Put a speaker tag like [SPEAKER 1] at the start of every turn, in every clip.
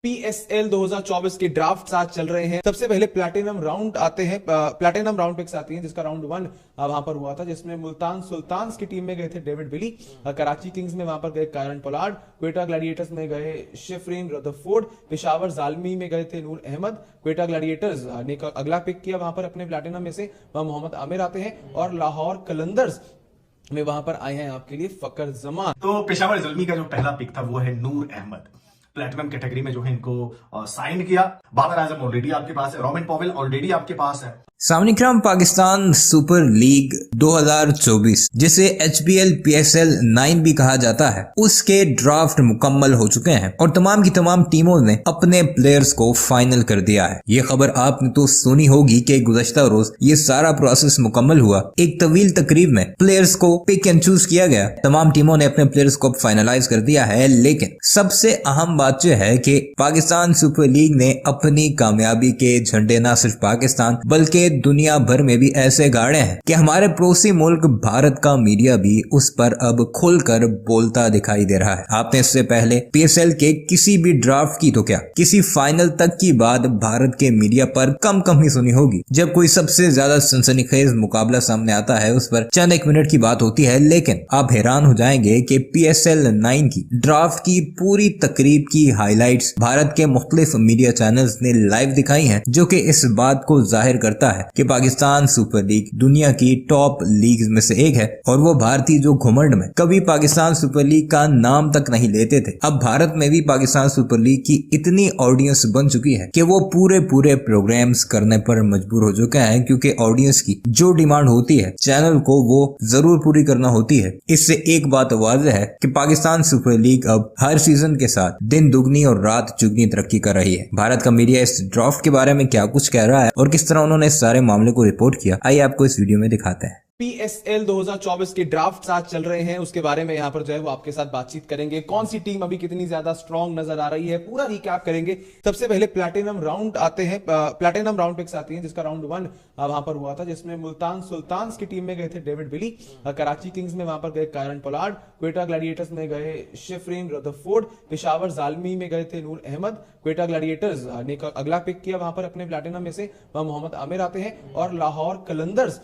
[SPEAKER 1] PSL 2024 के draft आज चल रहे हैं। सबसे पहले प्लैटिनम राउंड आते हैं, प्लैटिनम राउंड पिक्स आती हैं, जिसका राउंड 1 वहां पर हुआ था, जिसमें मुल्तान सुल्तान्स की टीम में गए थे डेविड विली, कराची किंग्स में वहां पर गए कायरन पोलार्ड, क्वेटा ग्लैडिएटर्स में गए शेफरिन रदरफोर्ड, पेशावर जालमी में गए थे नूर अहमद। क्वेटा ग्लैडिएटर्स ने अगला पिक किया वहां पर अपने प्लैटिनम में से, वह मोहम्मद आमिर आते हैं, और लाहौर कलंदर्स में वहां पर आए हैं आपके लिए फकर जमान।
[SPEAKER 2] तो पेशावर जल्मी का जो पहला पिक था वो है नूर अहमद। प्लेटिनम कैटेगरी में जो है इनको साइन किया। बाबर आजम ऑलरेडी आपके पास है, रोबिन पॉवेल ऑलरेडी आपके पास है।
[SPEAKER 3] सामनिक्रम पाकिस्तान सुपर लीग 2024 जिसे HBL PSL 9 भी कहा जाता है, उसके ड्राफ्ट मुकम्मल हो चुके हैं और तमाम की तमाम टीमों ने अपने प्लेयर्स को फाइनल कर दिया है। ये खबर आपने तो सुनी होगी कि गुज़श्ता रोज ये सारा प्रोसेस मुकम्मल हुआ। एक तवील तकरीब में प्लेयर्स को पिक एंड चूज किया गया। तमाम टीमों ने अपने प्लेयर्स को फाइनलाइज कर दिया है, लेकिन सबसे अहम बात यह है कि पाकिस्तान सुपर लीग ने अपनी कामयाबी के झंडे न सिर्फ पाकिस्तान बल्कि दुनिया भर में भी ऐसे गाड़े हैं कि हमारे पड़ोसी मुल्क भारत का मीडिया भी उस पर अब खुलकर बोलता दिखाई दे रहा है। आपने इससे पहले PSL के किसी भी ड्राफ्ट की तो क्या किसी फाइनल तक की बात भारत के मीडिया पर कम ही सुनी होगी। जब कोई सबसे ज्यादा सनसनीखेज मुकाबला सामने आता है उस पर चंद एक मिनट की बात होती है, लेकिन आप हैरान हो जाएंगे कि PSL 9 की ड्राफ्ट की पूरी तकरीब की हाईलाइट्स भारत के मुख्तलिफ मीडिया चैनल्स ने लाइव दिखाई हैं, जो कि इस बात को जाहिर करता है कि पाकिस्तान सुपर लीग दुनिया की टॉप लीग में से एक है और वो भारतीय जो घुमंड में कभी पाकिस्तान सुपर लीग का नाम तक नहीं लेते थे, अब भारत में भी पाकिस्तान सुपर लीग की इतनी ऑडियंस बन चुकी है कि वो पूरे प्रोग्राम्स करने पर मजबूर हो चुके हैं, क्योंकि ऑडियंस की जो डिमांड होती है चैनल को वो जरूर पूरी करना होती है। इससे एक बात वाज़ेह है कि पाकिस्तान सुपर लीग अब हर सीजन के साथ दिन दुगनी और रात चुगनी तरक्की कर रही है। भारत का मीडिया इस ड्राफ्ट के बारे में क्या कुछ कह रहा है और किस तरह उन्होंने सारे मामले को रिपोर्ट किया, आइए आपको इस वीडियो में दिखाते हैं।
[SPEAKER 1] PSL 2024 के ड्राफ्ट आज चल रहे हैं, उसके बारे में यहाँ पर जो है वो आपके साथ बातचीत करेंगे। कौन सी टीम अभी कितनी ज्यादा स्ट्रॉन्ग नजर आ रही है, पूरा रिकैप करेंगे। सबसे पहले प्लैटिनम राउंड आते हैं, प्लैटिनम राउंड पिक्स आती हैं, जिसका राउंड 1 वहां पर हुआ था, जिसमें मुल्तान सुल्तान्स की टीम में गए थे डेविड विली, कराची किंग्स में वहां पर गए कायरन पोलार्ड, क्वेटा ग्लैडिएटर्स में गए शेफरिन रदरफोर्ड, पेशावर जालमी में गए थे नूर अहमद। क्वेटा ग्लैडिएटर्स ने अगला पिक किया वहां पर अपने प्लैटिनम में से, वह मोहम्मद आमिर आते हैं, और लाहौर कलंदर्स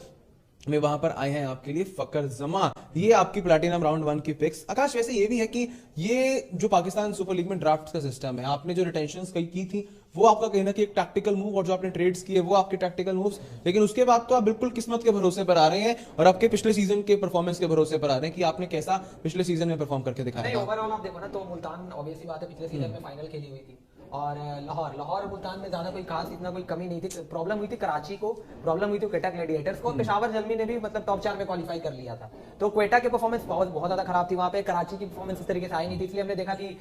[SPEAKER 1] में वहां पर आए हैं आपके लिए फकर जमान। ये आपकी प्लैटिनम राउंड 1 की पिक्स। आकाश, वैसे ये भी है कि ये जो पाकिस्तान सुपर लीग में ड्राफ्ट का सिस्टम है, आपने जो रिटेंशंस कई की थी वो आपका कहना कि एक टैक्टिकल मूव, और जो आपने ट्रेड्स किए वो आपके टैक्टिकल मूव्स, लेकिन उसके बाद तो आप बिल्कुल किस्मत के भरोसे पर आ रहे हैं और आपके पिछले सीजन के परफॉर्मेंस के भरोसे पर आ रहे हैं कि आपने कैसा पिछले सीजन में परफॉर्म करके दिखाया।
[SPEAKER 4] ओवरऑल आप देखो ना तो मुल्तान ऑब्वियसली बात है पिछले सीजन में फाइनल खेली हुई थी, और लाहौर और मुल्तान में ज्यादा कोई खास इतना कोई कमी नहीं थी। प्रॉब्लम हुई थी कराची को, प्रॉब्लम हुई थी क्वेटा ग्लैडिएटर्स को, पेशावर जल्मी ने भी मतलब टॉप 4 में क्वालिफाई कर लिया था। तो क्वेटा की परफॉर्मेंस बहुत ज्यादा खराब थी वहां पे, कराची की परफॉर्मेंस इस तरीके से आई नहीं थी, इसलिए हमने देखा कि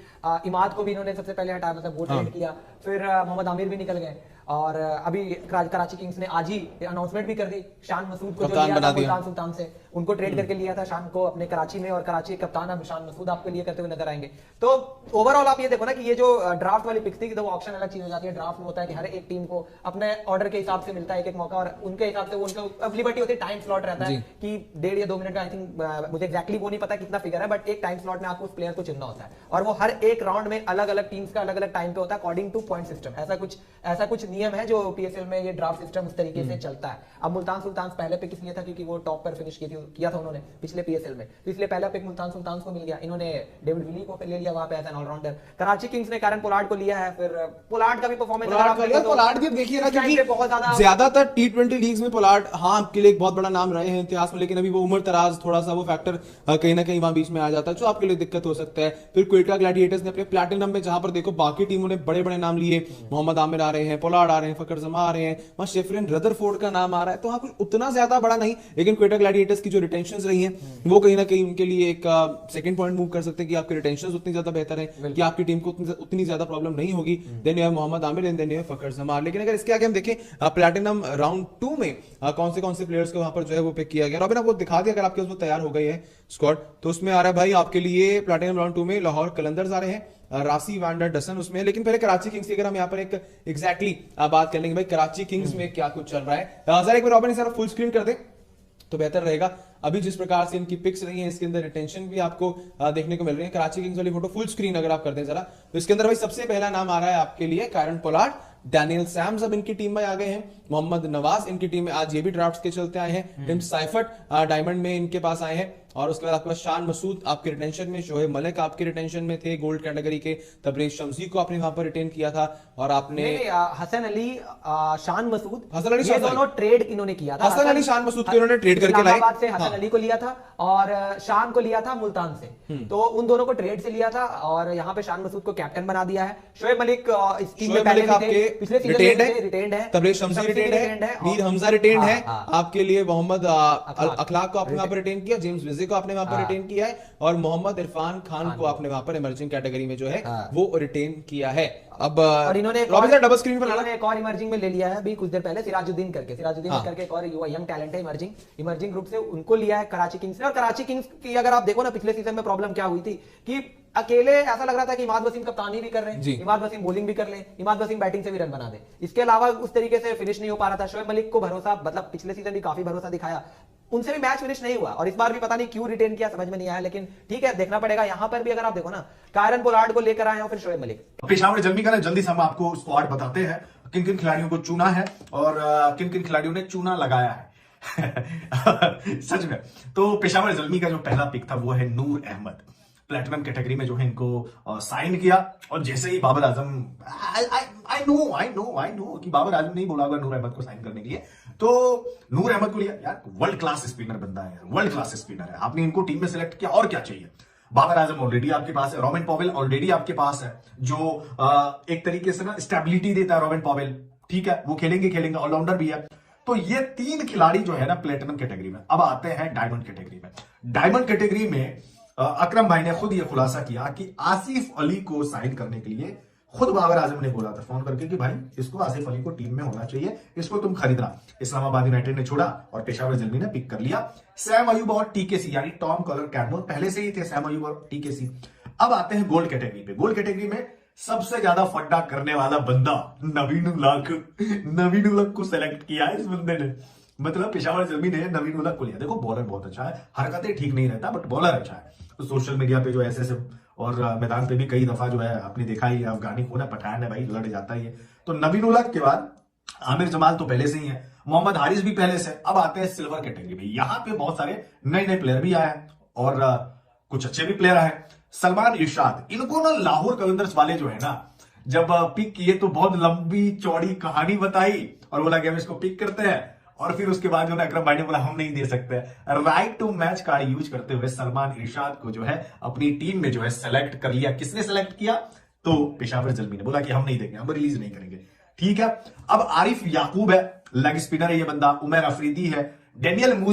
[SPEAKER 4] इमाद को भी इन्होंने सबसे पहले हटाया, मतलब वो ट्रेड किया, फिर मोहम्मद आमिर भी निकल गए, और अभी कराची किंग्स ने आज ही अनाउंसमेंट भी कर दी शान मसूद को, जो लिया था मुल्तान सुल्तान से, उनको ट्रेड करके लिया था शान को अपने कराची में, और कराची के कप्तान अब शान मसूद आपके लिए करते हुए नजर आएंगे। तो ओवरऑल आप ये देखो ना कि ये जो ड्राफ्ट वाली पिक्स थी कि तो वो ऑप्शन अलग चीज हो जाती है। ड्राफ्ट में होता है कि हर एक टीम को अपने ऑर्डर के हिसाब से मिलता है एक मौका, और उनके हिसाब से उनको लिबर्टी होती है, टाइम स्लॉट रहता है कि 1.5 या 2 मिनट का, आई थिंक मुझे एक्जैक्टली वो नहीं पता कितना फिगर है, बट एक टाइम स्लॉट में आपको उस प्लेयर को चुनना होता है, और वो हर एक राउंड में अलग अलग टीम्स का अलग अलग टाइम पे होता है अकॉर्डिंग टू पॉइंट सिस्टम। ऐसा कुछ नियम है जो PSL में ये ड्राफ्ट सिस्टम उस तरीके से चलता है। अब मुल्तान सुल्तान पहले पिक इसलिए था क्योंकि वो टॉप पर फिनिश किया था उन्होंने पिछले PSL में, तो इसलिए पहला पिक मुल्तान सुल्तान को मिल गया। इन्होंने डेविड विली को ले लिया वहां पे as an allrounder. Karachi Kings ने कायरन पोलार्ड को लिया है, फिर पोलार्ड का भी परफॉर्मेंस
[SPEAKER 1] पोलार्ड की देखिए ना, क्योंकि बहुत ज्यादातर T20 लीग्स में पोलार्ड आपके लिए एक बहुत बड़ा नाम रहे हैं इतिहास में, लेकिन अभी वो उम्र दराज थोड़ा सा वो फैक्टर कहीं ना कहीं वहां बीच में आ जाता है, जो आपके लिए दिक्कत हो सकता है। फिर क्वेटा ग्लैडिएटर्स ने अपने प्लैटिनम में, जहां पर देखो बाकी टीमों ने बड़े बड़े नाम लिए, मोहम्मद आमिर आ रहे हैं, पोलार्ड आ रहे हैं, फकर जमा आ रहे हैं, वहां शेफरिन रदरफोर्ड का नाम आ रहा है, तो वहां कुछ उतना ज्यादा बड़ा नहीं, लेकिन क्वेटा ग्लैडिएटर्स की जो रिटेंशंस रही हैं वो कहीं ना कहीं उनके लिए एक सेकंड पॉइंट मूव कर सकते हैं कि आपकी रिटेंशंस उतनी ज्यादा बेहतर है कि आपकी टीम को उतनी ज्यादा प्रॉब्लम नहीं होगी। Then you have Mohammad Amir and then you have Fakhar Zaman. लेकिन अगर इसके आगे हम देखें प्लैटिनम राउंड 2 में कौन से प्लेयर्स को वहां पर जो है वो पिक किया गया, रॉबिन आपको दिखा दिया अगर आपके उसमें तैयार हो गई है स्क्वाड, तो उसमें आ रहा है भाई आपके लिए प्लैटिनम राउंड 2 में लाहौर कलंदर्स आ रहे हैं, रासी वैंडर डसन उसमें। लेकिन पहले कराची किंग्स की अगर हम यहाँ पर एक एग्जैक्टली बात कर लेंगे भाई कराची किंग्स में क्या कुछ चल रहा है, जरा एक बार रॉबिन सर फुल स्क्रीन कर दे तो बेहतर रहेगा। अभी जिस प्रकार से इनकी पिक्स रही हैं, इसके अंदर रिटेंशन भी आपको देखने को मिल रही है। कराची किंग्स वाली फोटो फुल स्क्रीन अगर आप करते हैं जरा, तो इसके अंदर भाई सबसे पहला नाम आ रहा है आपके लिए कायरन पोलार्ड, डैनियल सैम्स अब इनकी टीम में आ गए हैं, मोहम्मद नवाज इनकी टीम में आज ये भी ड्राफ्ट के चलते आए हैं, टिम साइफर्ट डायमंड में इनके पास आए हैं, और उसके बाद आपके शान मसूद आपके रिटेंशन में, शोएब मलिक आपके रिटेंशन में थे गोल्ड कैटेगरी के, तबरेज शम्सी को आपने वहां पर रिटेन किया था, और आपने
[SPEAKER 4] हसन अली, शान मसूद,
[SPEAKER 1] हसन अली,
[SPEAKER 4] ये दोनों ट्रेड इन्होंने किया था।
[SPEAKER 1] हसन अली शान मसूद को इन्होंने ट्रेड करके लाए,
[SPEAKER 4] इस्लामाबाद से हसन अली को लिया था और शान को लिया था मुल्तान से, तो उन दोनों को ट्रेड से लिया था और यहाँ पे शान मसूद को कैप्टन बना दिया है। शोएब मलिक इस टीम में पहले भी थे, पिछले सीजन में रिटेन्ड है,
[SPEAKER 1] तबरेज शम्सी रिटेन्ड है, मीर हमजा रिटेन्ड है आपके लिए, मोहम्मद अखलाक को आपने वहां पर रिटेन किया, जेम्स विजे को आपने वहां पर रिटेन किया है, और मोहम्मद इरफान खान को आपने वहां पर इमर्जिंग कैटेगरी में जो है वो रिटेन किया है। अब
[SPEAKER 4] और इन्होंने
[SPEAKER 1] डबल स्क्रीन पर लाना,
[SPEAKER 4] एक और इमर्जिंग में ले लिया है अभी कुछ देर पहले, सिराजुद्दीन करके एक और युवा यंग टैलेंट है इमर्जिंग ग्रुप से, उनको लिया है कराची किंग्स ने। और कराची किंग्स की अगर आप देखो ना, पिछले सीजन में प्रॉब्लम क्या हुई थी कि अकेले ऐसा लग रहा था कि इमाद वसीम कप्तानी भी कर रहे हैं, इमाद वसीम बॉलिंग भी कर ले, इमाद वसीम बैटिंग से भी रन बना दे, इसके अलावा उस तरीके से फिनिश नहीं हो पा रहा था। शोएब मलिक को भरोसा, मतलब पिछले सीजन भी काफी भरोसा दिखाया, उनसे भी मैच फिनिश नहीं हुआ, और इस बार भी पता नहीं क्यों रिटेन किया, समझ में नहीं आया, लेकिन ठीक है देखना पड़ेगा। यहां पर भी अगर आप देखो ना, कायरन पोलार्ड को लेकर आए हैं, फिर शोएब मलिक।
[SPEAKER 2] पेशावर जल्मी का ना जल्दी से हम आपको स्क्वाड बताते हैं, किन किन खिलाड़ियों को चुना है और किन किन खिलाड़ियों ने चूना लगाया है सच में। तो पेशावर जल्मी का जो पहला पिक था वो है नूर अहमद, प्लेटिनम कैटेगरी में जो है इनको साइन किया, और जैसे ही बाबर आजम, आई नो कि बाबर आजम नहीं बोला होगा नूर अहमद को साइन करने के लिए, तो नूर अहमद को लिया। यार वर्ल्ड क्लास स्पिनर बंदा है, वर्ल्ड क्लास स्पिनर है, आपने इनको टीम में सिलेक्ट किया, और क्या चाहिए। बाबर आजम ऑलरेडी आपके पास है, रोबिन पॉवेल ऑलरेडी आपके पास है, जो एक तरीके से ना स्टेबिलिटी देता है रोबिन पॉवेल, ठीक है, वो खेलेंगे, ऑलराउंडर भी है। तो ये तीन खिलाड़ी जो है ना प्लेटिनम कैटेगरी में। अब आते हैं डायमंड कैटेगरी में। डायमंड कैटेगरी में अकरम भाई ने खुद ये खुलासा किया कि आसिफ अली को साइन करने के लिए खुद बाबर आजम ने बोला था फोन करके कि भाई इसको आसिफ अली को टीम में होना चाहिए, इसको तुम खरीदना। इस्लामाबाद यूनाइटेड ने छोड़ा और पेशावर जल्मी ने पिक कर लिया। सैम अयूब और टीकेसी यानी टॉम कॉलर कैडमोर पहले से ही थे, सैम अयूब और टीकेसी। अब आते हैं गोल्ड कैटेगरी पे। गोल्ड कैटेगरी में सबसे ज्यादा फड्डा करने वाला बंदा नवीन उल हक को सेलेक्ट किया है इस बंदे ने। मतलब पेशावर जल्मी ने नवीन उल हक को लिया। देखो बॉलर बहुत अच्छा है, हरकतें ठीक नहीं रहता बट बॉलर अच्छा है। तो सोशल मीडिया पे जो ऐसे और मैदान पे भी कई दफा जो है आपने देखा ही, अफगानी खून है, पठान है भाई, लड़ जाता ही है। तो नवीन उल हक के बाद आमिर जमाल तो पहले से ही है, मोहम्मद हारिस भी पहले से। अब आते हैं सिल्वर कैटेगरी में। यहाँ पे बहुत सारे नए प्लेयर भी आए हैं और कुछ अच्छे भी प्लेयर आए। सलमान इरशाद, इनको ना लाहौर कलंदर्स वाले जो है ना, जब पिक किए तो बहुत लंबी चौड़ी कहानी बताई और बोला कि हम इसको पिक करते हैं, और फिर उसके बाद जो ना अकरम भाई ने बोला हम नहीं दे सकते। Right to match card use करते हुए सलमान इरशाद को जो है अपनी टीम में जो है सेलेक्ट कर लिया। किसने सेलेक्ट किया? तो पेशावर जल्मी ने बोला कि हम नहीं देंगे, हम रिलीज नहीं करेंगे। ठीक है। अब आरिफ याकूब है, लेग स्पिनर है ये बंदा। उमर अफरीदी है, डेनियल मूज